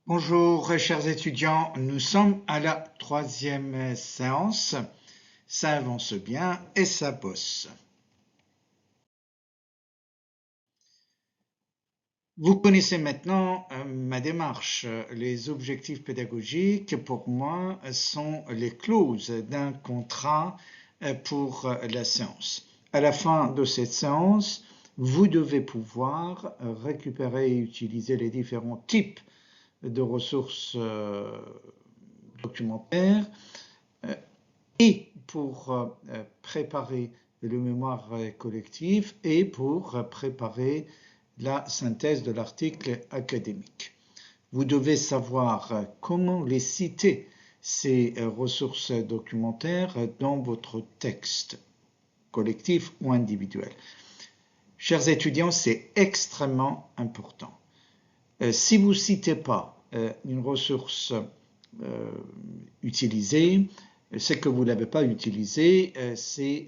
Bonjour, chers étudiants, nous sommes à la troisième séance. Ça avance bien et ça bosse. Vous connaissez maintenant ma démarche. Les objectifs pédagogiques, pour moi, sont les clauses d'un contrat pour la séance. À la fin de cette séance, vous devez pouvoir récupérer et utiliser les différents types de ressources documentaires et pour préparer le mémoire collectif et pour préparer la synthèse de l'article académique. Vous devez savoir comment les citer, ces ressources documentaires, dans votre texte collectif ou individuel. Chers étudiants, c'est extrêmement important. Si vous ne citez pas une ressource utilisée, c'est que vous ne l'avez pas utilisée, c'est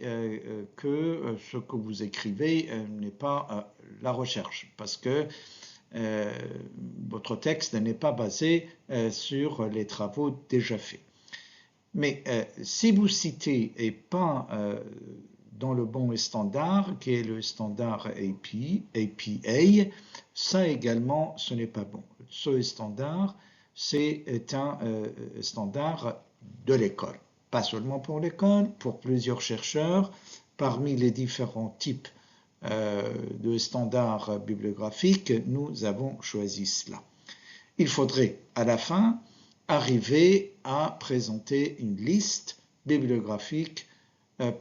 que ce que vous écrivez n'est pas la recherche, parce que votre texte n'est pas basé sur les travaux déjà faits. Mais si vous citez et pas dans le bon standard, qui est le standard APA, ça également, ce n'est pas bon. Ce standard, c'est un standard de l'école. Pas seulement pour l'école, pour plusieurs chercheurs, parmi les différents types de standards bibliographiques, nous avons choisi cela. Il faudrait à la fin arriver à présenter une liste bibliographique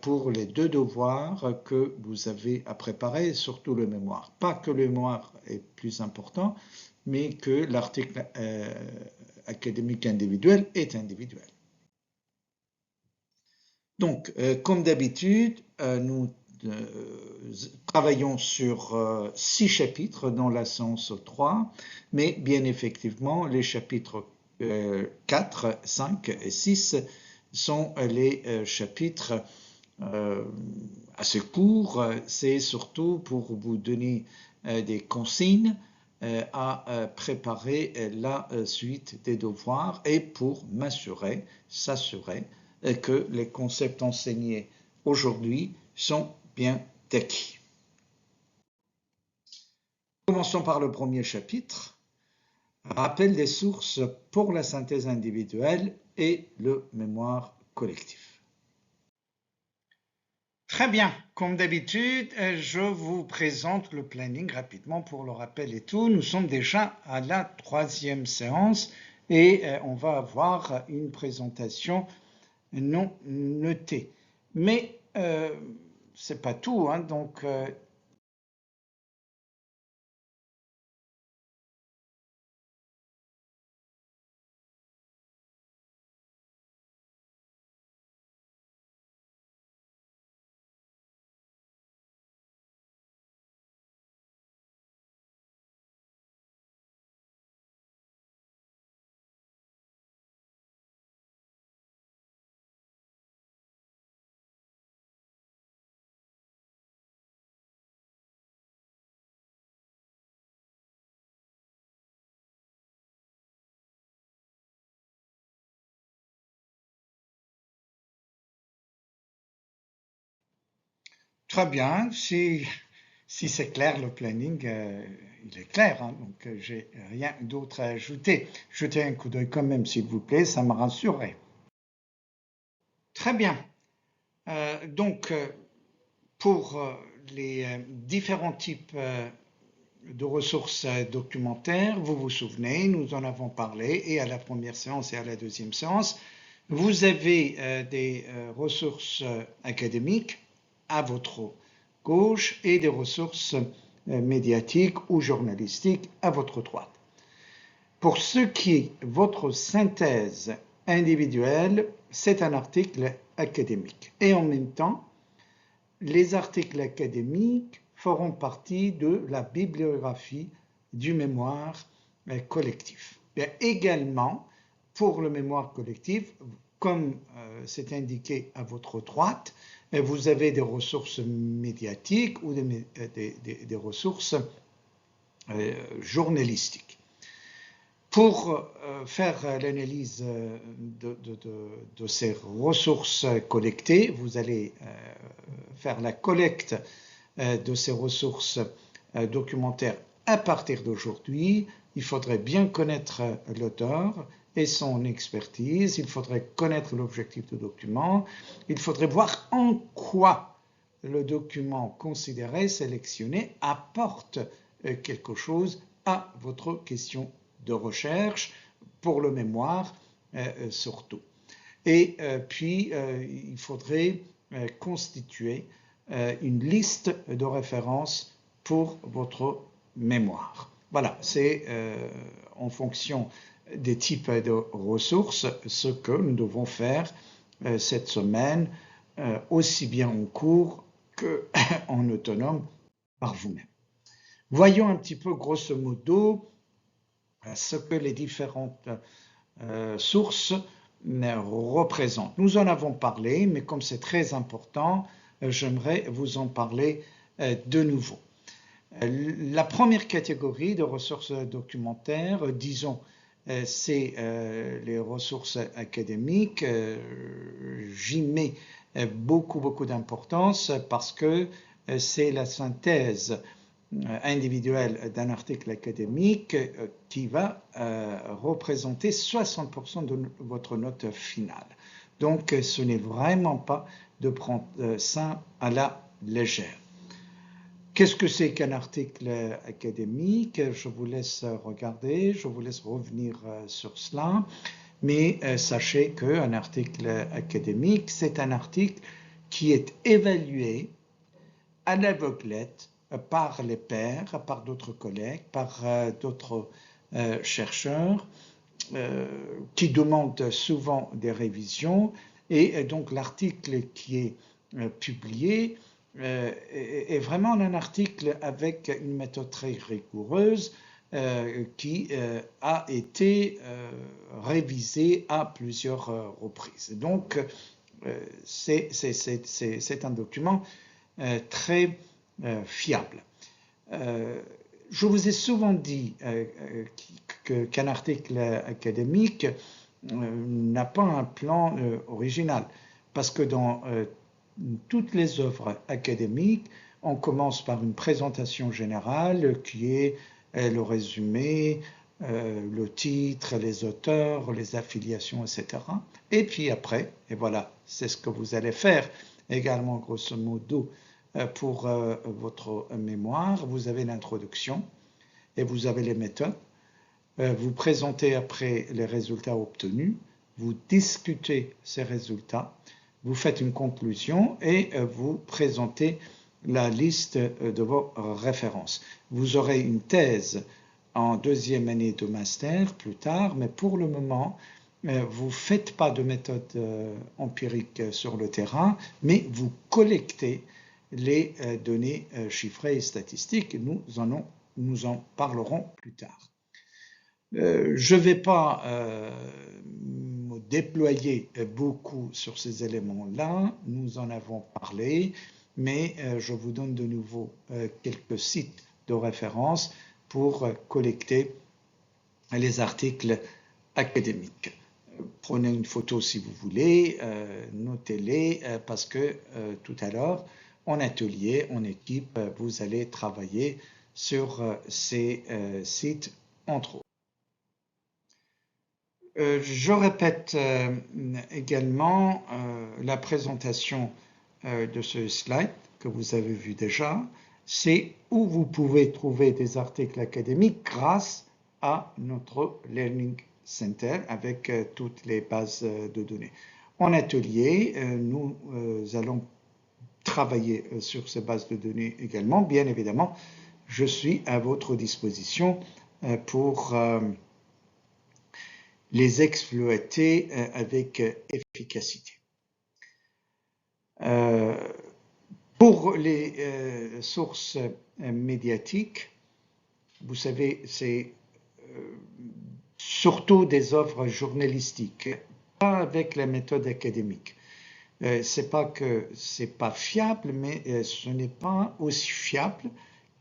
pour les deux devoirs que vous avez à préparer, surtout le mémoire. Pas que le mémoire est plus important, mais que l'article académique individuel est individuel. Donc, comme d'habitude, nous travaillons sur 6 chapitres dans la séance 3, mais bien effectivement, les chapitres 4, 5 et 6 sont les chapitres assez courts. C'est surtout pour vous donner des consignes à préparer la suite des devoirs et pour s'assurer que les concepts enseignés aujourd'hui sont bien acquis. Commençons par le premier chapitre. Rappel des sources pour la synthèse individuelle et le mémoire collectif. Très bien, comme d'habitude, je vous présente le planning rapidement pour le rappel et tout. Nous sommes déjà à la troisième séance et on va avoir une présentation non notée. Mais c'est pas tout, hein, donc très bien. Si c'est clair, le planning, il est clair, hein, donc j'ai rien d'autre à ajouter. Jetez un coup d'œil quand même, s'il vous plaît, ça me rassurerait. Très bien. Donc, pour les différents types de ressources documentaires, vous vous souvenez, nous en avons parlé et à la première séance et à la deuxième séance. Vous avez des ressources académiques à votre gauche et des ressources médiatiques ou journalistiques à votre droite. Pour ce qui est votre synthèse individuelle, c'est un article académique. Et en même temps, les articles académiques feront partie de la bibliographie du mémoire collectif. Bien, également, pour le mémoire collectif, comme c'est indiqué à votre droite, vous avez des ressources médiatiques ou des ressources journalistiques. Pour faire l'analyse de ces ressources collectées, vous allez faire la collecte de ces ressources documentaires à partir d'aujourd'hui. Il faudrait bien connaître l'auteur et son expertise, il faudrait connaître l'objectif du document, il faudrait voir en quoi le document considéré, sélectionné, apporte quelque chose à votre question de recherche, pour le mémoire surtout. Et puis, il faudrait constituer une liste de références pour votre mémoire. Voilà, c'est en fonction des types de ressources ce que nous devons faire cette semaine, aussi bien en cours qu'en autonome par vous-même. Voyons un petit peu grosso modo ce que les différentes sources représentent. Nous en avons parlé, mais comme c'est très important, j'aimerais vous en parler de nouveau. La première catégorie de ressources documentaires, disons, c'est les ressources académiques. J'y mets beaucoup d'importance parce que c'est la synthèse individuelle d'un article académique qui va représenter 60% de votre note finale. Donc, ce n'est vraiment pas de prendre ça à la légère. Qu'est-ce que c'est qu'un article académique? Je vous laisse regarder, je vous laisse revenir sur cela, mais sachez qu'un article académique, c'est un article qui est évalué à l'aveuglette par les pairs, par d'autres collègues, par d'autres chercheurs qui demandent souvent des révisions, et donc l'article qui est publié est vraiment un article avec une méthode très rigoureuse qui a été révisé à plusieurs reprises. Donc, c'est un document très fiable. Je vous ai souvent dit qu'un article académique n'a pas un plan original, parce que dans toutes les œuvres académiques, on commence par une présentation générale qui est le résumé, le titre, les auteurs, les affiliations, etc. Et puis après, et voilà, c'est ce que vous allez faire également grosso modo pour votre mémoire, vous avez l'introduction et vous avez les méthodes. Vous présentez après les résultats obtenus, vous discutez ces résultats, vous faites une conclusion et vous présentez la liste de vos références. Vous aurez une thèse en deuxième année de master plus tard, mais pour le moment, vous ne faites pas de méthode empirique sur le terrain, mais vous collectez les données chiffrées et statistiques. Nous en parlerons plus tard. Je ne vais pas me déployer beaucoup sur ces éléments-là, nous en avons parlé, mais je vous donne de nouveau quelques sites de référence pour collecter les articles académiques. Prenez une photo si vous voulez, notez-les, parce que tout à l'heure, en atelier, en équipe, vous allez travailler sur ces sites, entre autres. Je répète également la présentation de ce slide que vous avez vu déjà. C'est où vous pouvez trouver des articles académiques grâce à notre Learning Center avec toutes les bases de données. En atelier, nous allons travailler sur ces bases de données également. Bien évidemment, je suis à votre disposition pour les exploiter avec efficacité. Pour les sources médiatiques, vous savez, c'est surtout des œuvres journalistiques, pas avec la méthode académique. C'est pas que c'est pas fiable, mais ce n'est pas aussi fiable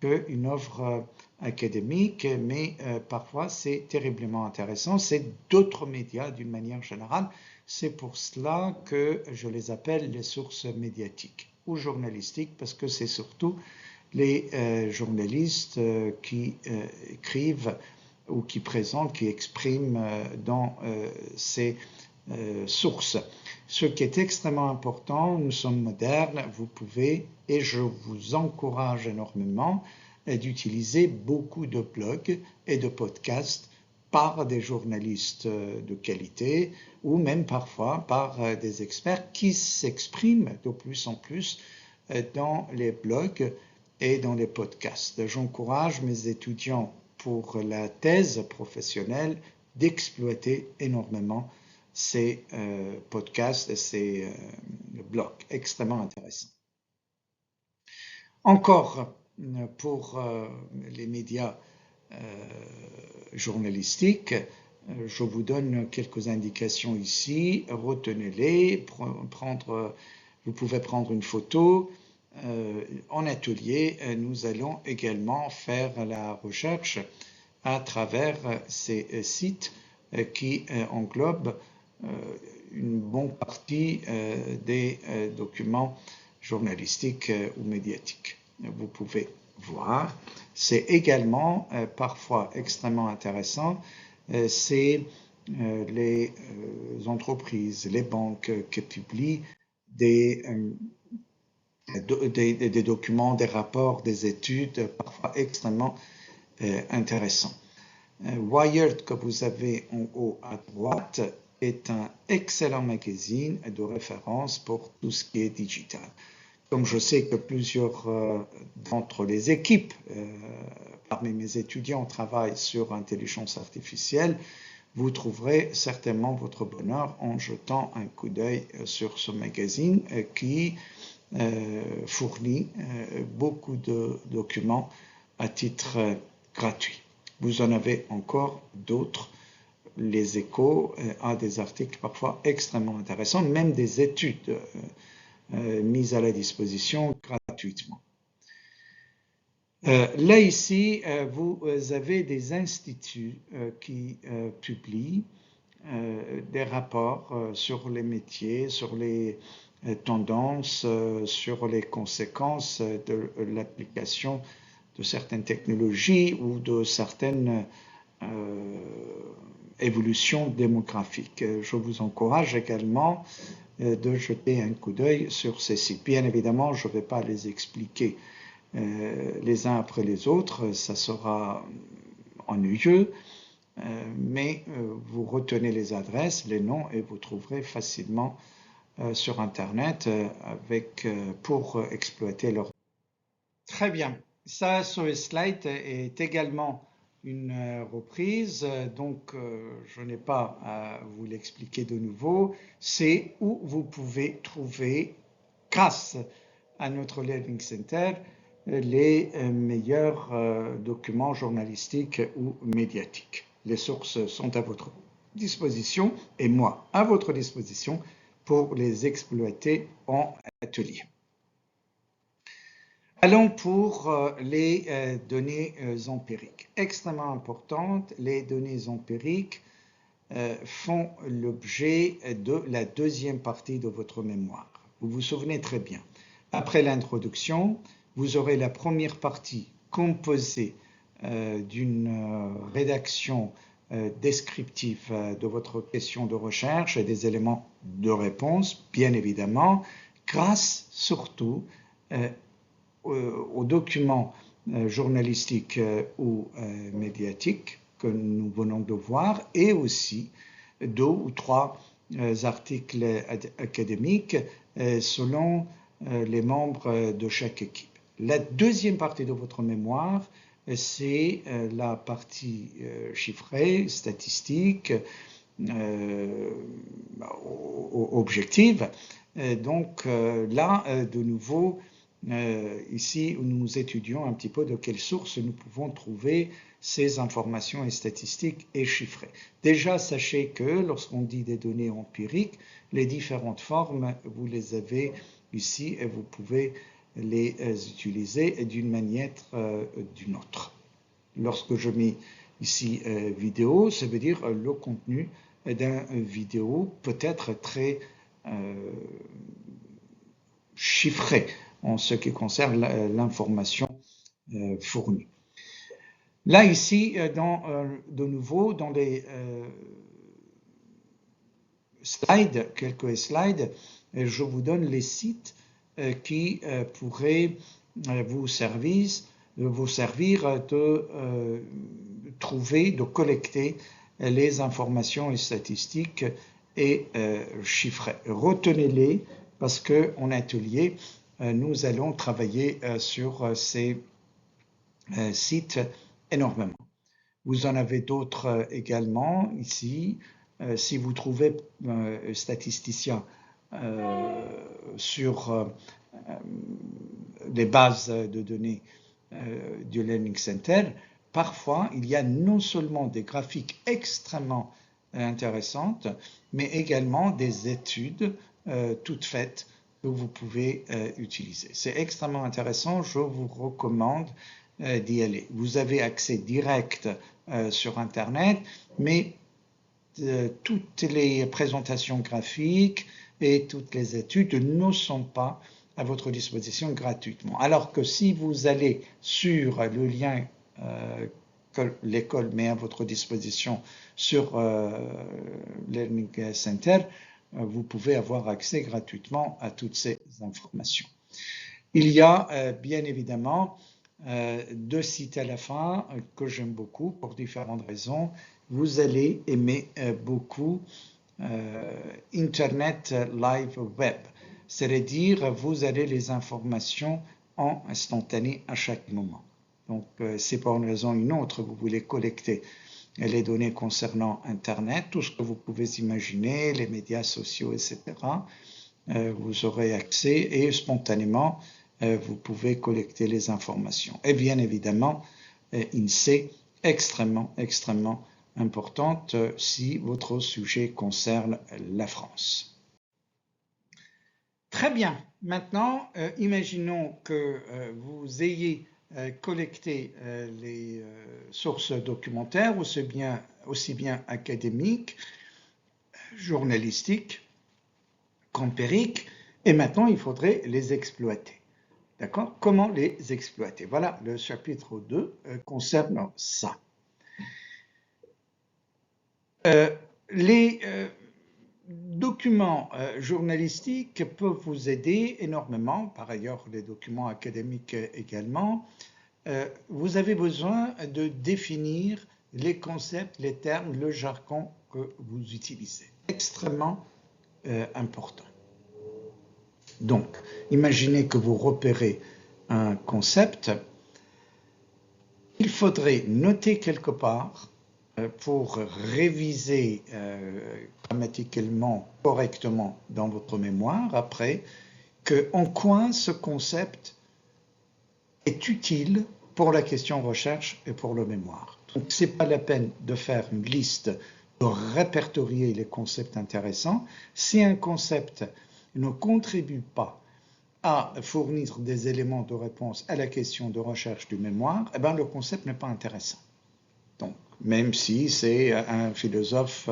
qu'une œuvre académique, mais parfois c'est terriblement intéressant. C'est d'autres médias d'une manière générale. C'est pour cela que je les appelle les sources médiatiques ou journalistiques, parce que c'est surtout les journalistes qui écrivent ou qui présentent, qui expriment dans ces sources. Ce qui est extrêmement important, nous sommes modernes, vous pouvez, et je vous encourage énormément, d'utiliser beaucoup de blogs et de podcasts par des journalistes de qualité ou même parfois par des experts qui s'expriment de plus en plus dans les blogs et dans les podcasts. J'encourage mes étudiants pour la thèse professionnelle d'exploiter énormément ces podcasts et ces blogs extrêmement intéressants. Encore pour les médias journalistiques, je vous donne quelques indications ici, retenez-les, vous pouvez prendre une photo. En atelier, nous allons également faire la recherche à travers ces sites qui englobent une bonne partie des documents journalistiques ou médiatiques. Vous pouvez voir. C'est également parfois extrêmement intéressant. C'est les entreprises, les banques qui publient des documents, des rapports, des études parfois extrêmement intéressants. Wired, que vous avez en haut à droite, est un excellent magazine de référence pour tout ce qui est digital. Comme je sais que plusieurs d'entre les équipes parmi mes étudiants travaillent sur l'intelligence artificielle, vous trouverez certainement votre bonheur en jetant un coup d'œil sur ce magazine qui fournit beaucoup de documents à titre gratuit. Vous en avez encore d'autres. Les Échos a des articles parfois extrêmement intéressants, même des études mises à la disposition gratuitement. Là, ici, vous avez des instituts qui publient des rapports sur les métiers, sur les tendances, sur les conséquences de l'application de certaines technologies ou de certaines évolutions démographiques. Je vous encourage également de jeter un coup d'œil sur ces sites. Bien évidemment, je ne vais pas les expliquer les uns après les autres, ça sera ennuyeux, mais vous retenez les adresses, les noms et vous trouverez facilement sur Internet pour exploiter leur. Très bien. Ça, ce slide est également une reprise, donc je n'ai pas à vous l'expliquer de nouveau. C'est où vous pouvez trouver, grâce à notre Learning Center, les meilleurs documents journalistiques ou médiatiques. Les sources sont à votre disposition et moi à votre disposition pour les exploiter en atelier. Allons pour les données empiriques. Extrêmement importantes, les données empiriques font l'objet de la deuxième partie de votre mémoire. Vous vous souvenez très bien. Après l'introduction, vous aurez la première partie composée d'une rédaction descriptive de votre question de recherche et des éléments de réponse, bien évidemment, grâce surtout aux documents journalistiques ou médiatiques que nous venons de voir et aussi 2 ou 3 articles académiques selon les membres de chaque équipe. La deuxième partie de votre mémoire, c'est la partie chiffrée, statistique, objective. Donc là, de nouveau, ici, nous étudions un petit peu de quelles sources nous pouvons trouver ces informations et statistiques et chiffrées. Déjà, sachez que lorsqu'on dit des données empiriques, les différentes formes, vous les avez ici et vous pouvez les utiliser d'une manière d'une autre. Lorsque je mets ici vidéo, ça veut dire le contenu d'une vidéo peut être très chiffré en ce qui concerne l'information fournie. Là, ici, de nouveau, dans les slides, quelques slides, je vous donne les sites qui pourraient vous servir de trouver, de collecter les informations et statistiques et chiffrées. Retenez-les parce qu'en atelier, nous allons travailler sur ces sites énormément. Vous en avez d'autres également ici. Si vous trouvez statisticien sur les bases de données du Learning Center, parfois il y a non seulement des graphiques extrêmement intéressantes, mais également des études toutes faites que vous pouvez utiliser. C'est extrêmement intéressant, je vous recommande d'y aller. Vous avez accès direct sur Internet, mais toutes les présentations graphiques et toutes les études ne sont pas à votre disposition gratuitement. Alors que si vous allez sur le lien que l'école met à votre disposition sur Learning Center, vous pouvez avoir accès gratuitement à toutes ces informations. Il y a bien évidemment deux sites à la fin que j'aime beaucoup pour différentes raisons. Vous allez aimer beaucoup Internet Live Web, c'est-à-dire vous avez les informations en instantané à chaque moment. Donc, c'est pour une raison ou une autre, vous voulez collecter les données concernant Internet, tout ce que vous pouvez imaginer, les médias sociaux, etc. Vous aurez accès et spontanément, vous pouvez collecter les informations. Et bien évidemment, INSEE, extrêmement importante si votre sujet concerne la France. Très bien. Maintenant, imaginons que vous ayez collecté les sources documentaires, aussi bien académiques, journalistiques qu'empiriques, et maintenant il faudrait les exploiter. D'accord? Comment les exploiter? Voilà, le chapitre 2 concerne ça. Les documents journalistiques peuvent vous aider énormément, par ailleurs les documents académiques également. Vous avez besoin de définir les concepts, les termes, le jargon que vous utilisez. Extrêmement important. Donc, imaginez que vous repérez un concept. Il faudrait noter quelque part pour réviser grammaticalement correctement dans votre mémoire après en quoi ce concept est utile pour la question recherche et pour le mémoire. Donc, ce n'est pas la peine de faire une liste, de répertorier les concepts intéressants. Si un concept ne contribue pas à fournir des éléments de réponse à la question de recherche du mémoire, eh bien, le concept n'est pas intéressant. Donc, même si c'est un philosophe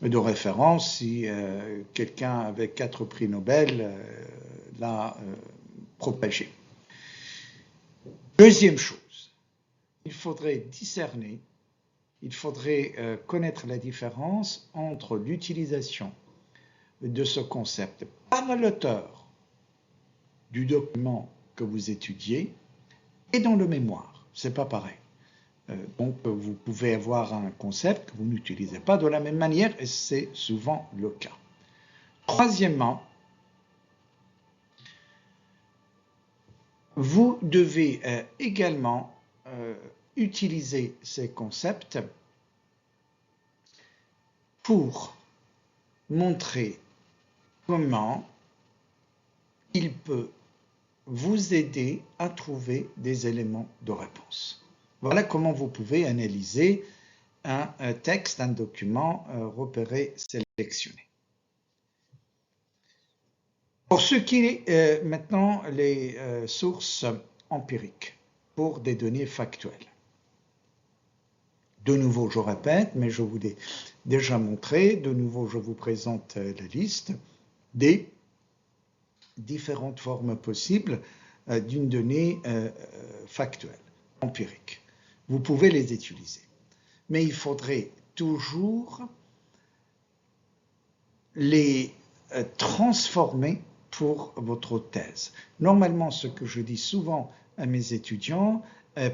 de référence, si quelqu'un avec 4 prix Nobel l'a propagé. Deuxième chose, il faudrait discerner, il faudrait connaître la différence entre l'utilisation de ce concept par l'auteur du document que vous étudiez et dans le mémoire. C'est pas pareil. Donc, vous pouvez avoir un concept que vous n'utilisez pas de la même manière et c'est souvent le cas. Troisièmement, vous devez également utiliser ces concepts pour montrer comment il peut vous aider à trouver des éléments de réponse. Voilà comment vous pouvez analyser un texte, un document repéré, sélectionné. Pour ce qui est maintenant les sources empiriques pour des données factuelles. De nouveau, je répète, mais je vous l'ai déjà montré, de nouveau, je vous présente la liste des différentes formes possibles d'une donnée factuelle, empirique. Vous pouvez les utiliser, mais il faudrait toujours les transformer pour votre thèse. Normalement, ce que je dis souvent à mes étudiants,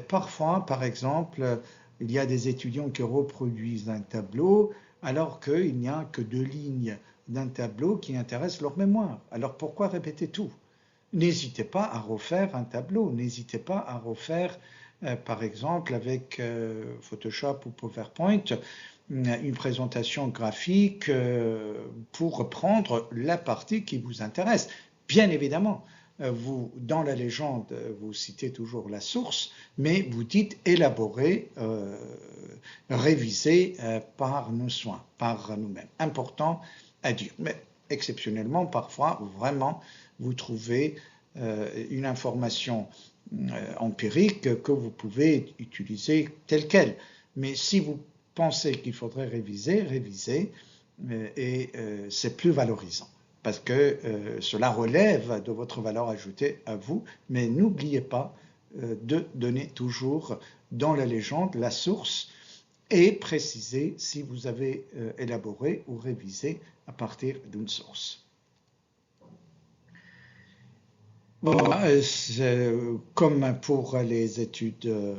parfois, par exemple, il y a des étudiants qui reproduisent un tableau alors qu'il n'y a que 2 lignes d'un tableau qui intéressent leur mémoire. Alors pourquoi répéter tout? N'hésitez pas à refaire un tableau, n'hésitez pas à refaire, par exemple, avec Photoshop ou PowerPoint, une présentation graphique pour reprendre la partie qui vous intéresse. Bien évidemment, vous, dans la légende, vous citez toujours la source, mais vous dites élaborer, réviser par nos soins, par nous-mêmes. Important à dire. Mais exceptionnellement, parfois, vraiment, vous trouvez une information empirique que vous pouvez utiliser telle qu'elle. Mais si vous pensez qu'il faudrait réviser, révisez, et c'est plus valorisant, parce que cela relève de votre valeur ajoutée à vous, mais n'oubliez pas de donner toujours dans la légende la source et préciser si vous avez élaboré ou révisé à partir d'une source. Voilà, comme pour les études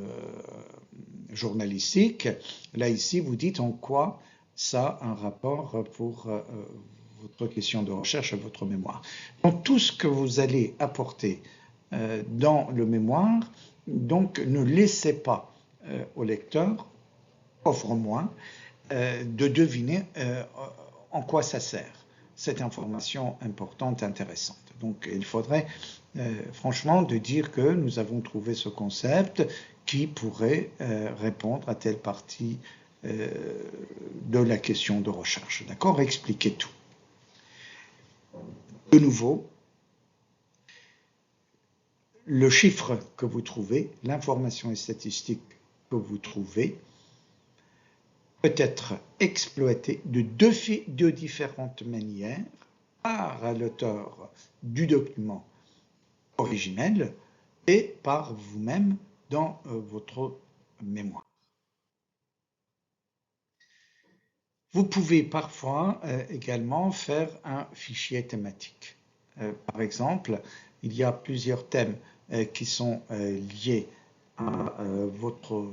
journalistiques, là ici vous dites en quoi ça a un rapport pour votre question de recherche et votre mémoire. Donc tout ce que vous allez apporter dans le mémoire, donc ne laissez pas au lecteur, offre moins, de deviner en quoi ça sert, cette information importante, intéressante. Donc il faudrait franchement de dire que nous avons trouvé ce concept qui pourrait répondre à telle partie de la question de recherche. D'accord? Expliquez tout. De nouveau, le chiffre que vous trouvez, l'information statistique que vous trouvez, peut être exploité de deux différentes manières par l'auteur du document originel et par vous-même dans votre mémoire. Vous pouvez parfois également faire un fichier thématique. Par exemple, il y a plusieurs thèmes qui sont liés à votre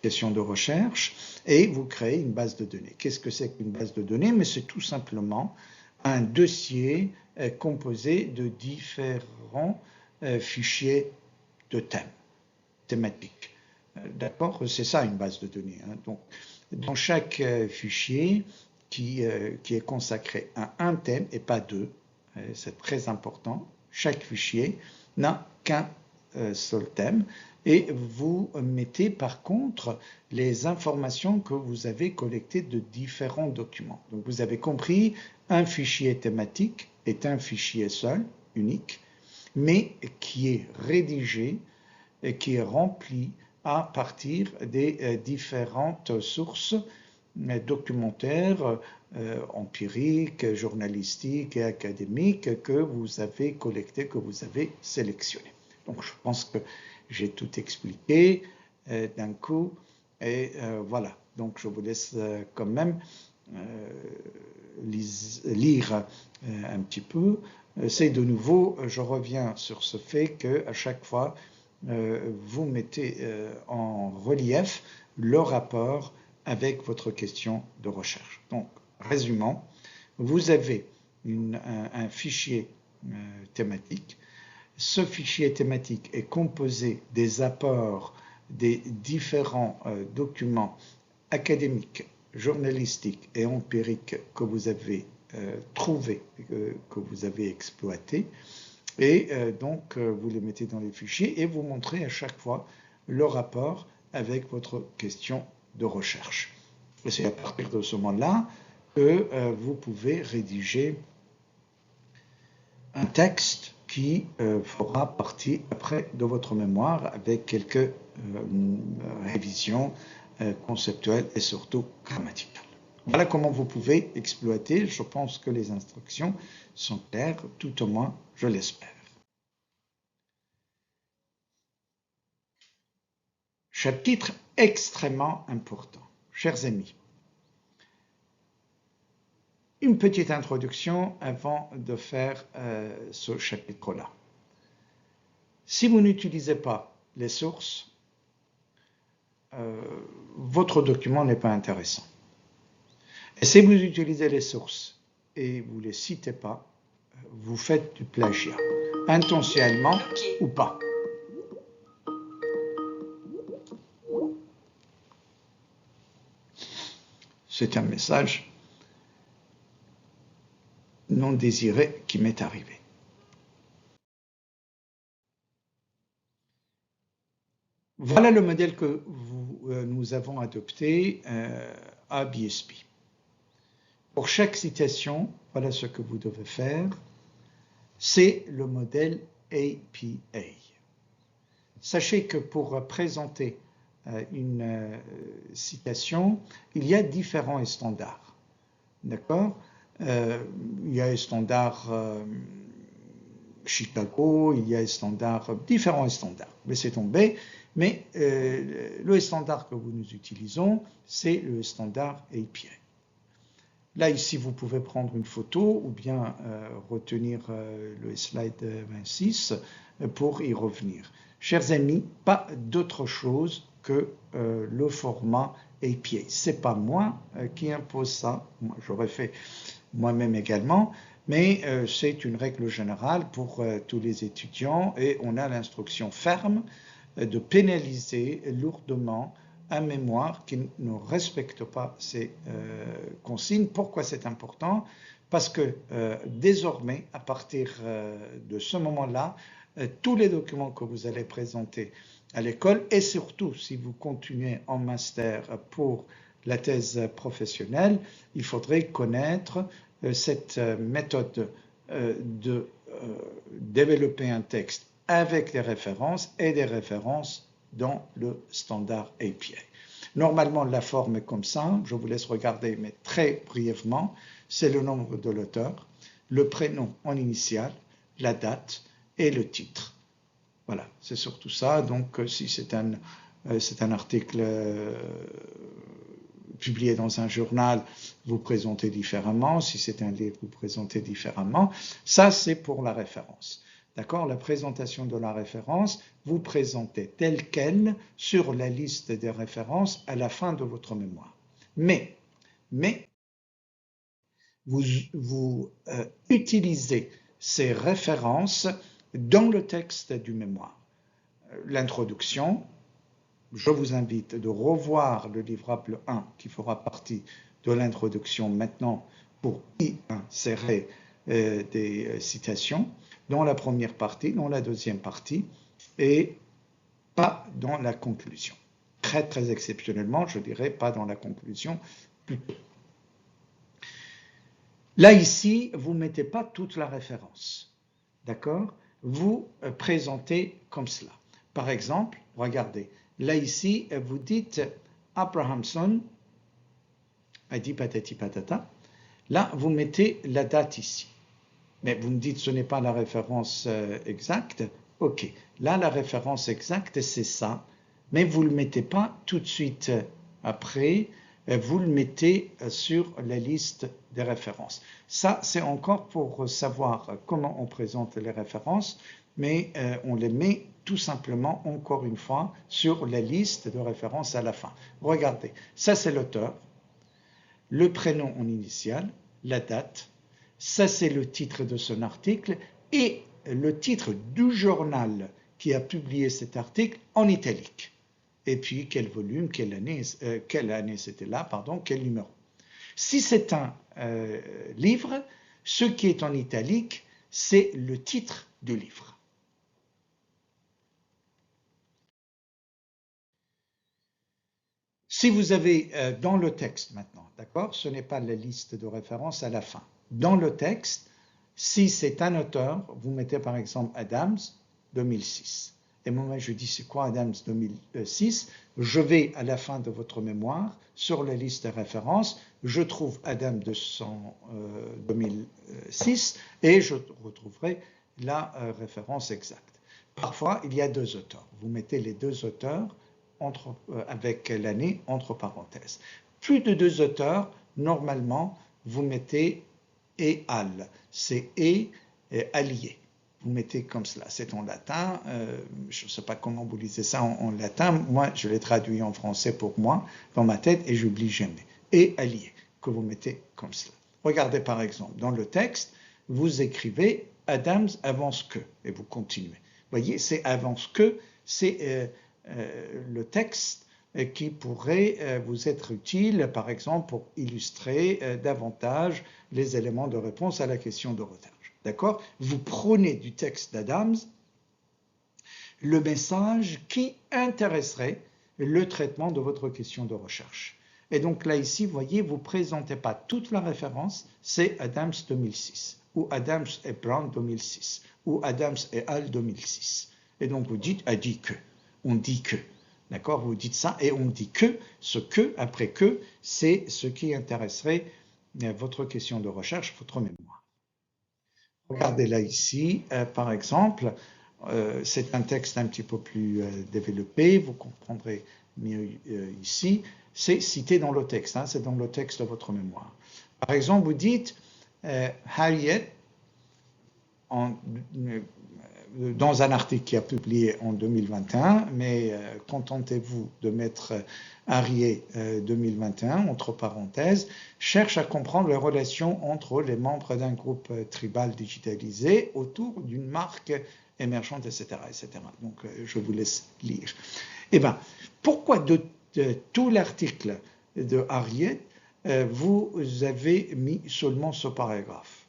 question de recherche et vous créez une base de données. Qu'est-ce que c'est qu'une base de données? Mais c'est tout simplement un dossier composé de différents fichiers de thèmes thématiques. D'accord? C'est ça une base de données. Hein. Donc, dans chaque fichier qui est consacré à un thème et pas deux, c'est très important, chaque fichier n'a qu'un seul thème et vous mettez par contre les informations que vous avez collectées de différents documents. Donc vous avez compris, un fichier thématique est un fichier seul, unique, mais qui est rédigé et qui est rempli à partir des différentes sources documentaires, empiriques, journalistiques et académiques que vous avez collectées, que vous avez sélectionnées. Donc je pense que j'ai tout expliqué d'un coup et voilà. Donc je vous laisse quand même lire un petit peu. C'est de nouveau, je reviens sur ce fait qu'à chaque fois, vous mettez en relief le rapport avec votre question de recherche. Donc, résumons, vous avez un fichier thématique. Ce fichier thématique est composé des apports des différents documents académiques, journalistiques et empiriques que vous avez trouvés, que vous avez exploités. Et donc, vous les mettez dans les fichiers et vous montrez à chaque fois le rapport avec votre question de recherche. Et c'est à partir de ce moment-là que vous pouvez rédiger un texte qui fera partie après de votre mémoire avec quelques révisions conceptuelles et surtout grammaticales. Voilà comment vous pouvez exploiter. Je pense que les instructions sont claires, tout au moins, je l'espère. Chapitre extrêmement important. Chers amis, une petite introduction avant de faire ce chapitre-là. Si vous n'utilisez pas les sources, votre document n'est pas intéressant. Et si vous utilisez les sources et vous ne les citez pas, vous faites du plagiat, intentionnellement ou pas. C'est un message non désiré qui m'est arrivé. Voilà le modèle que nous avons adopté à BSP. Pour chaque citation, voilà ce que vous devez faire. C'est le modèle APA. Sachez que pour présenter une citation, il y a différents standards. D'accord ? Il y a un standard Chicago, il y a un standard, différents standards. Laissez tomber. Mais le standard que nous utilisons, c'est le standard APA. Là, ici, vous pouvez prendre une photo ou bien retenir le slide 26 pour y revenir. Chers amis, pas d'autre chose que le format APA. Ce n'est pas moi qui impose ça. J'aurais fait moi-même également, mais c'est une règle générale pour tous les étudiants et on a l'instruction ferme de pénaliser lourdement un mémoire qui ne respecte pas ces consignes. Pourquoi c'est important? Parce que désormais, à partir de ce moment-là, tous les documents que vous allez présenter à l'école, et surtout si vous continuez en master pour la thèse professionnelle, il faudrait connaître cette méthode de développer un texte avec des références et des références dans le standard APA. Normalement, la forme est comme ça, je vous laisse regarder, mais très brièvement, c'est le nom de l'auteur, le prénom en initial, la date et le titre. Voilà, c'est surtout ça. Donc, si c'est un article publié dans un journal, vous présentez différemment. Si c'est un livre, vous présentez différemment. Ça, c'est pour la référence. D'accord? La présentation de la référence, vous présentez telle qu'elle sur la liste des références à la fin de votre mémoire. Mais vous utilisez ces références dans le texte du mémoire. L'introduction, je vous invite de revoir le livrable 1 qui fera partie de l'introduction maintenant pour y insérer des citations dans la première partie, dans la deuxième partie et pas dans la conclusion. Très, très exceptionnellement, je dirais pas dans la conclusion plutôt. Là, ici, vous ne mettez pas toute la référence. D'accord? Vous présentez comme cela. Par exemple, regardez, là ici, vous dites Abrahamson a dit patati patata. Là, vous mettez la date ici. Mais vous me dites ce n'est pas la référence exacte. Ok, là, la référence exacte, c'est ça. Mais vous ne le mettez pas tout de suite après. Vous le mettez sur la liste des références. Ça, c'est encore pour savoir comment on présente les références, mais on les met tout simplement, encore une fois, sur la liste de références à la fin. Regardez, ça c'est l'auteur, le prénom en initial, la date, ça c'est le titre de son article et le titre du journal qui a publié cet article en italique. Et puis quel volume, quelle année c'était là, pardon, quel numéro. Si c'est un livre, ce qui est en italique, c'est le titre du livre. Si vous avez dans le texte maintenant, d'accord, ce n'est pas la liste de références à la fin. Dans le texte, Si c'est un auteur, vous mettez par exemple Adams 2006. Et moi, je dis c'est quoi Adams 2006? Je vais à la fin de votre mémoire sur la liste de références, je trouve Adams 2006 et je retrouverai la référence exacte. Parfois, il y a deux auteurs. Vous mettez les deux auteurs avec l'année entre parenthèses. Plus de deux auteurs, normalement, vous mettez et al. C'est et allié. Vous mettez comme cela. C'est en latin. Je ne sais pas comment vous lisez ça en latin. Moi, je l'ai traduit en français pour moi, dans ma tête, et j'oublie jamais. Et allié, que vous mettez comme cela. Regardez par exemple, dans le texte, vous écrivez Adams avance que, et vous continuez. Vous voyez, c'est avance que, c'est le texte qui pourrait vous être utile, par exemple, pour illustrer davantage les éléments de réponse à la question de retard. D'accord? Vous prenez du texte d'Adams le message qui intéresserait le traitement de votre question de recherche. Et donc là, ici, vous voyez, vous ne présentez pas toute la référence, c'est Adams 2006, ou Adams et Brown 2006, ou Adams et al 2006. Et donc vous dites, a dit que, on dit que. D'accord? Vous dites ça, et on dit que, ce que, après que, c'est ce qui intéresserait votre question de recherche, votre mémoire. Regardez là ici, par exemple, c'est un texte un petit peu plus développé, vous comprendrez mieux ici, c'est cité dans le texte, c'est dans le texte de votre mémoire. Par exemple, vous dites Harriet, dans un article qui a publié en 2021, mais contentez-vous de mettre Harriet 2021, entre parenthèses, cherche à comprendre les relations entre les membres d'un groupe tribal digitalisé autour d'une marque émergente, etc., etc. Donc, je vous laisse lire. Eh bien, pourquoi de tout l'article de Harriet, vous avez mis seulement ce paragraphe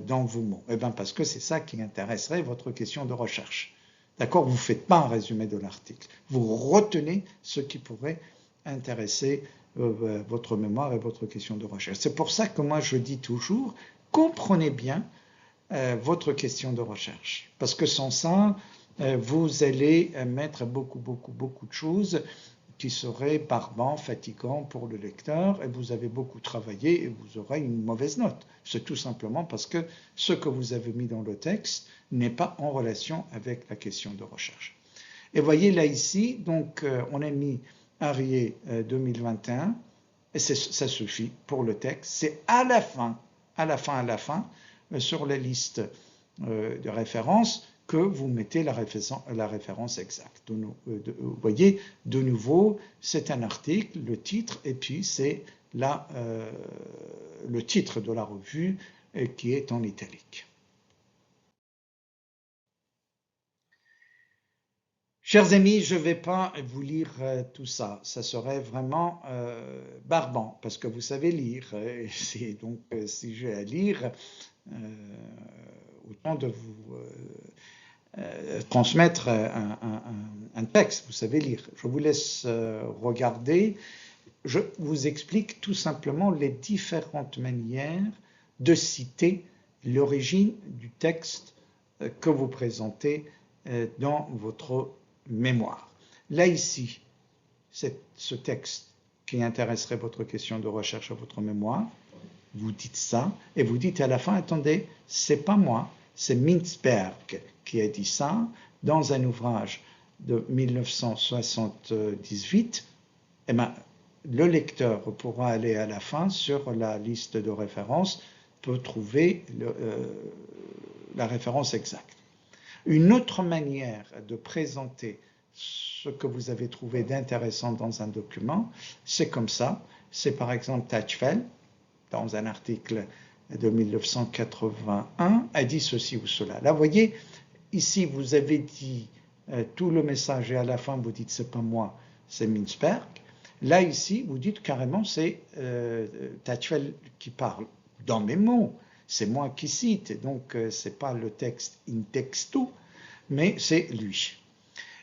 dans vos mots? Eh bien, parce que c'est ça qui intéresserait votre question de recherche. D'accord? Vous ne faites pas un résumé de l'article. Vous retenez ce qui pourrait intéresser votre mémoire et votre question de recherche. C'est pour ça que moi, je dis toujours, comprenez bien votre question de recherche. Parce que sans ça, vous allez mettre beaucoup de choses qui seraient barbants, fatigants pour le lecteur, et vous avez beaucoup travaillé et vous aurez une mauvaise note. C'est tout simplement parce que ce que vous avez mis dans le texte n'est pas en relation avec la question de recherche. Et voyez là ici, donc on a mis Harriet 2021, et ça suffit pour le texte. C'est à la fin, sur la liste de références, que vous mettez la référence exacte. Vous voyez, de nouveau, c'est un article, le titre, et puis c'est le titre de la revue qui est en italique. Chers amis, je ne vais pas vous lire tout ça. Ça serait vraiment barbant, parce que vous savez lire. Donc, si j'ai à lire, autant de vous transmettre un texte, vous savez lire. Je vous laisse regarder. Je vous explique tout simplement les différentes manières de citer l'origine du texte que vous présentez dans votre mémoire. Là, ici, c'est ce texte qui intéresserait votre question de recherche à votre mémoire. Vous dites ça, et vous dites à la fin, attendez, c'est pas moi, c'est Mintzberg qui a dit ça dans un ouvrage de 1978. Eh bien, le lecteur pourra aller à la fin sur la liste de références, peut trouver la référence exacte. Une autre manière de présenter ce que vous avez trouvé d'intéressant dans un document, c'est comme ça. C'est par exemple Tajfel, dans un article de 1981, a dit ceci ou cela. Là, vous voyez, ici, vous avez dit tout le message et à la fin, vous dites c'est pas moi, c'est Mintzberg. Là, ici, vous dites carrément c'est Tajfel qui parle. Dans mes mots, c'est moi qui cite, donc c'est pas le texte in texto, mais c'est lui.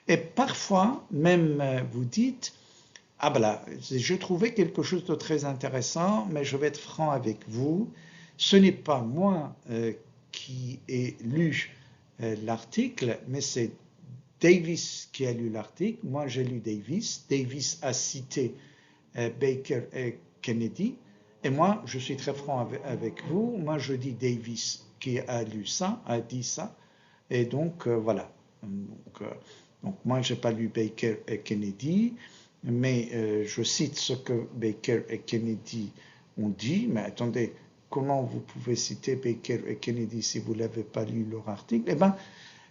Et parfois, même vous dites, ah ben là, je trouvais quelque chose de très intéressant, mais je vais être franc avec vous, ce n'est pas moi qui ai lu l'article, mais c'est Davis qui a lu l'article. Moi, j'ai lu Davis. Davis a cité Baker et Kennedy. Et moi, je suis très franc avec vous. Moi, je dis Davis qui a lu ça, a dit ça. Et donc, voilà. Donc, moi, je n'ai pas lu Baker et Kennedy, mais je cite ce que Baker et Kennedy ont dit. Mais attendez, comment vous pouvez citer Baker et Kennedy si vous n'avez pas lu leur article? Eh bien,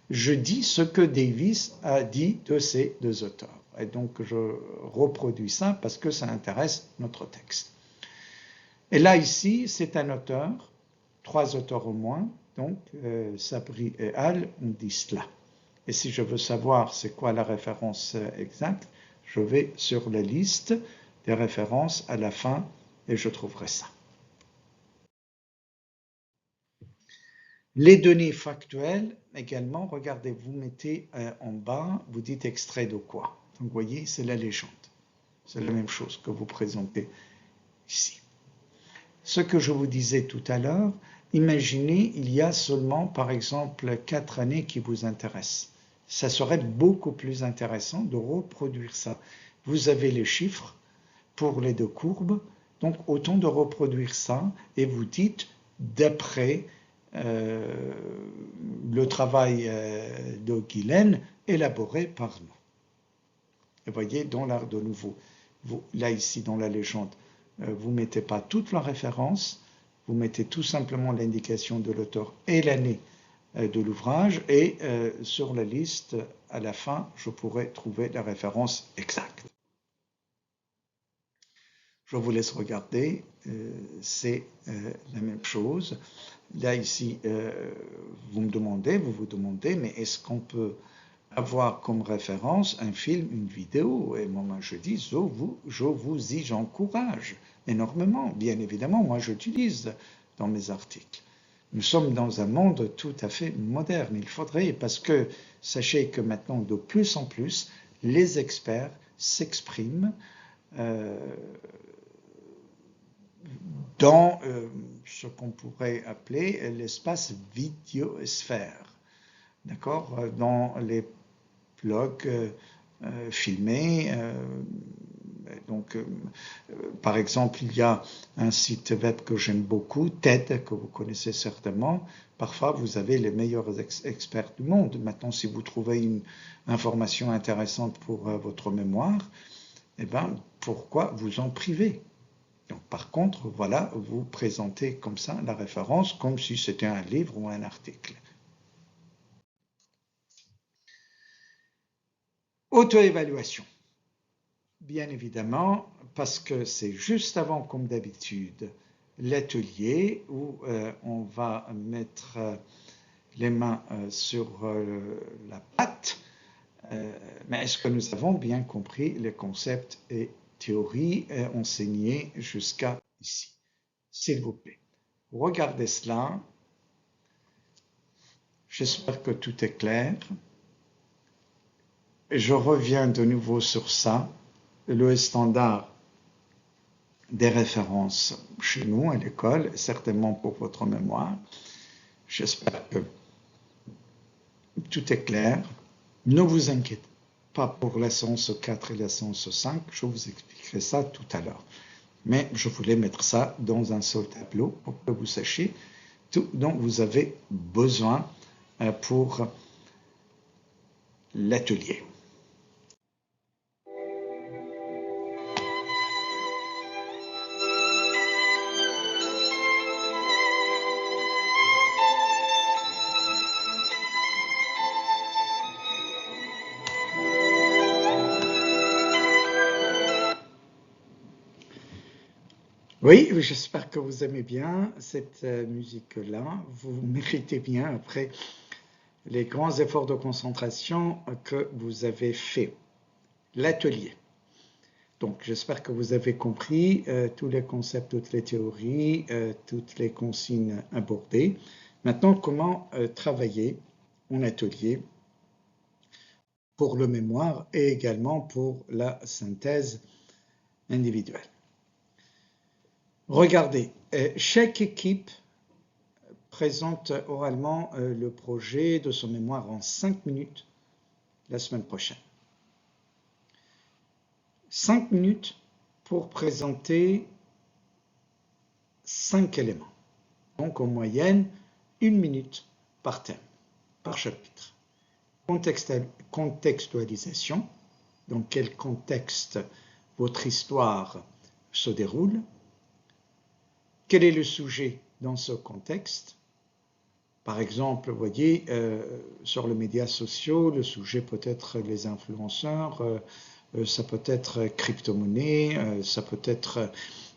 je dis ce que Davis a dit de ces deux auteurs. Et donc, je reproduis ça parce que ça intéresse notre texte. Et là, ici, c'est un auteur, 3 auteurs au moins, donc Sabri et Al ont dit cela. Et si je veux savoir c'est quoi la référence exacte, je vais sur la liste des références à la fin et je trouverai ça. Les données factuelles également, regardez, vous mettez en bas, vous dites extrait de quoi. Donc vous voyez, c'est la légende. C'est la même chose que vous présentez ici. Ce que je vous disais tout à l'heure, imaginez, il y a seulement, par exemple, 4 années qui vous intéressent. Ça serait beaucoup plus intéressant de reproduire ça. Vous avez les chiffres pour les 2 courbes, donc autant de reproduire ça, et vous dites, d'après le travail de Guylaine, élaboré par nous. Et voyez, dans l'art de nouveau, là ici dans la légende, vous ne mettez pas toute la référence, vous mettez tout simplement l'indication de l'auteur et l'année de l'ouvrage, et sur la liste, à la fin, je pourrai trouver la référence exacte. Je vous laisse regarder, c'est la même chose. Là, ici, vous vous demandez, mais est-ce qu'on peut avoir comme référence un film, une vidéo? Et moi, je dis, je vous y encourage énormément. Bien évidemment, moi, j'utilise dans mes articles. Nous sommes dans un monde tout à fait moderne. Il faudrait, parce que sachez que maintenant, de plus en plus, les experts s'expriment dans ce qu'on pourrait appeler l'espace vidéosphère, d'accord, dans les blogs filmés. Donc, par exemple, il y a un site web que j'aime beaucoup, TED, que vous connaissez certainement. Parfois, vous avez les meilleurs experts du monde. Maintenant, si vous trouvez une information intéressante pour votre mémoire, eh bien, pourquoi vous en priver? Donc, par contre, voilà, vous présentez comme ça la référence, comme si c'était un livre ou un article. Auto-évaluation. Bien évidemment, parce que c'est juste avant, comme d'habitude, l'atelier où on va mettre les mains sur la pâte. Mais est-ce que nous avons bien compris les concepts et théories enseignées jusqu'à ici? S'il vous plaît, regardez cela. J'espère que tout est clair. Je reviens de nouveau sur ça. Le standard des références chez nous à l'école, certainement pour votre mémoire. J'espère que tout est clair. Ne vous inquiétez pas pour la séance 4 et la séance 5, je vous expliquerai ça tout à l'heure. Mais je voulais mettre ça dans un seul tableau pour que vous sachiez tout dont vous avez besoin pour l'atelier. Oui, j'espère que vous aimez bien cette musique-là. Vous méritez bien après les grands efforts de concentration que vous avez faits. L'atelier. Donc, j'espère que vous avez compris tous les concepts, toutes les théories, toutes les consignes abordées. Maintenant, comment travailler en atelier pour le mémoire et également pour la synthèse individuelle. Regardez, chaque équipe présente oralement le projet de son mémoire en 5 minutes la semaine prochaine. 5 minutes pour présenter 5 éléments. Donc en moyenne, 1 minute par thème, par chapitre. Contextualisation, dans quel contexte votre histoire se déroule, quel est le sujet dans ce contexte. Par exemple, vous voyez, sur les médias sociaux, le sujet peut être les influenceurs, ça peut être crypto-monnaie, ça peut être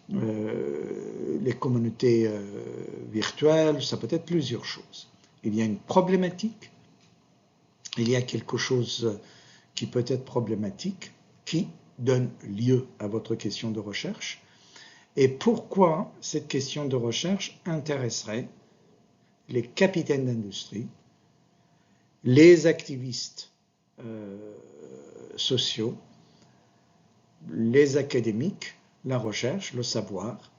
les communautés virtuelles, ça peut être plusieurs choses. Il y a une problématique, il y a quelque chose qui peut être problématique, qui donne lieu à votre question de recherche, et pourquoi cette question de recherche intéresserait les capitaines d'industrie, les activistes sociaux, les académiques, la recherche, le savoir,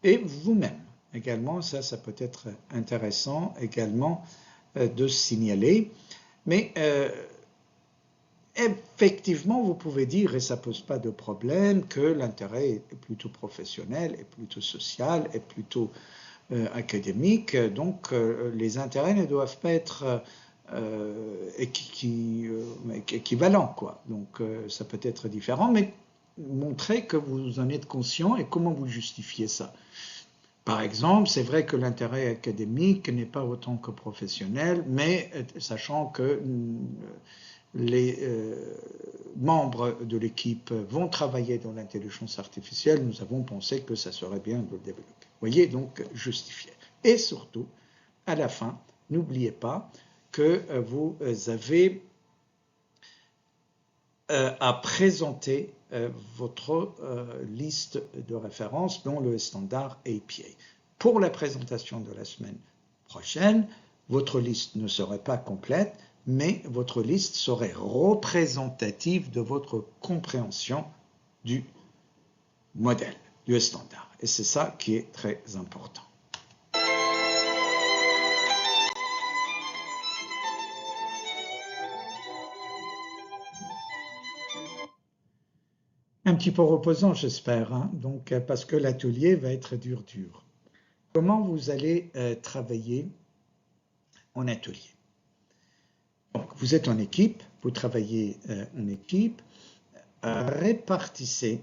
et vous-même également. Ça peut être intéressant également de signaler. Mais effectivement, vous pouvez dire, et ça ne pose pas de problème, que l'intérêt est plutôt professionnel, est plutôt social, est plutôt académique. Donc, les intérêts ne doivent pas être équivalents, quoi. Donc, ça peut être différent, mais montrer que vous en êtes conscient et comment vous justifiez ça. Par exemple, c'est vrai que l'intérêt académique n'est pas autant que professionnel, mais sachant que les membres de l'équipe vont travailler dans l'intelligence artificielle, nous avons pensé que ça serait bien de le développer. Vous voyez, donc justifier. Et surtout, à la fin, n'oubliez pas que vous avez à présenter votre liste de références dans le standard APA. Pour la présentation de la semaine prochaine, votre liste ne serait pas complète, mais votre liste serait représentative de votre compréhension du modèle, du standard. Et c'est ça qui est très important. Un petit peu reposant, j'espère, hein? Donc, parce que l'atelier va être dur. Comment vous allez travailler en atelier? Donc, vous êtes en équipe, vous travaillez en équipe, répartissez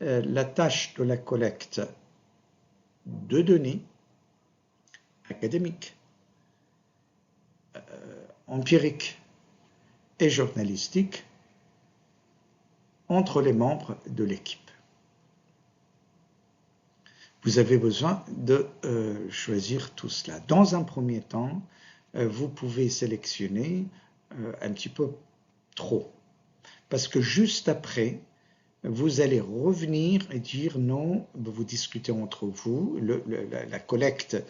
la tâche de la collecte de données académiques, empiriques et journalistiques entre les membres de l'équipe. Vous avez besoin de choisir tout cela. Dans un premier temps, vous pouvez sélectionner un petit peu trop. Parce que juste après, vous allez revenir et dire non, vous discutez entre vous, la collecte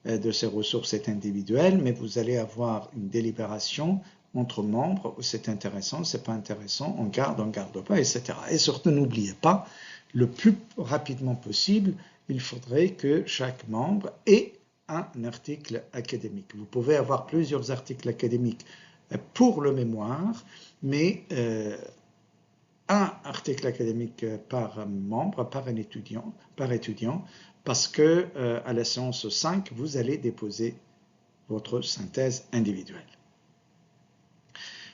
de ces ressources est individuelle, mais vous allez avoir une délibération entre membres, c'est intéressant, c'est pas intéressant, on garde pas, etc. Et surtout, n'oubliez pas, le plus rapidement possible, il faudrait que chaque membre ait un article académique. Vous pouvez avoir plusieurs articles académiques pour le mémoire, mais un article académique par membre, par étudiant, parce que à la séance 5, vous allez déposer votre synthèse individuelle.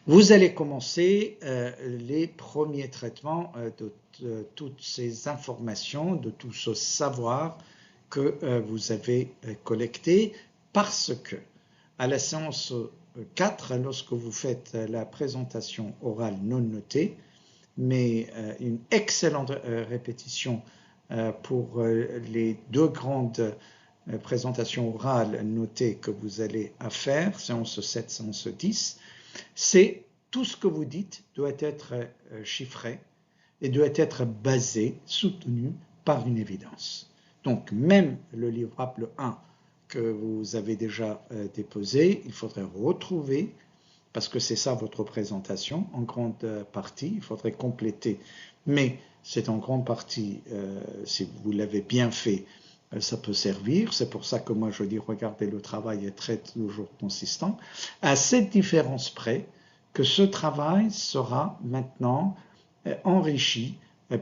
Vous allez commencer les premiers traitements de toutes ces informations, de tout ce savoir que vous avez collecté, parce que à la séance 4, lorsque vous faites la présentation orale non notée, mais une excellente répétition pour les 2 grandes présentations orales notées que vous allez faire, séance 7, séance 10, c'est tout ce que vous dites doit être chiffré et doit être basé, soutenu par une évidence. Donc, même le livrable 1 que vous avez déjà déposé, il faudrait retrouver, parce que c'est ça votre présentation, en grande partie, il faudrait compléter, mais c'est en grande partie, si vous l'avez bien fait, ça peut servir. C'est pour ça que moi je dis, regardez, le travail est toujours consistant. À cette différence près que ce travail sera maintenant enrichi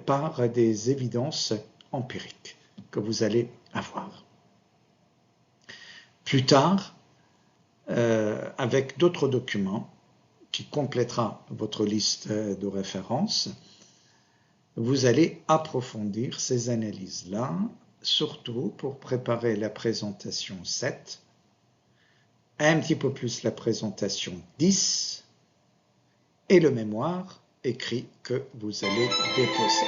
par des évidences empiriques que vous allez avoir. Plus tard, avec d'autres documents qui complétera votre liste de références, vous allez approfondir ces analyses-là, surtout pour préparer la présentation 7, un petit peu plus la présentation 10 et le mémoire écrit que vous allez déposer.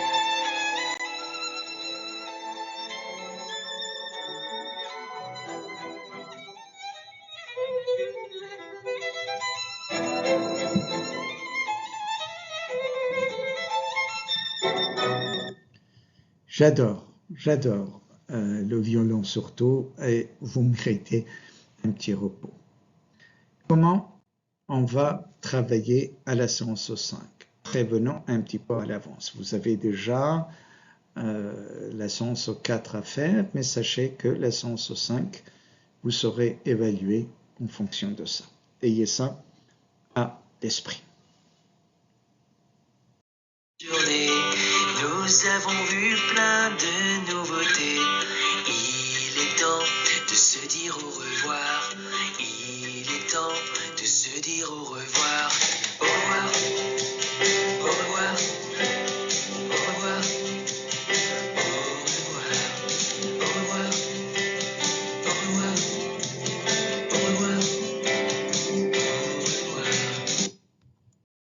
J'adore le violon surtout, et vous méritez un petit repos. Comment on va travailler à la séance 5? Prévenons un petit peu à l'avance. Vous avez déjà la séance 4 à faire, mais sachez que la séance 5, vous serez évalué en fonction de ça. Ayez ça à l'esprit. Nous avons vu plein de nouveautés. Il est temps de se dire au revoir. Il est temps de se dire au revoir. Au revoir.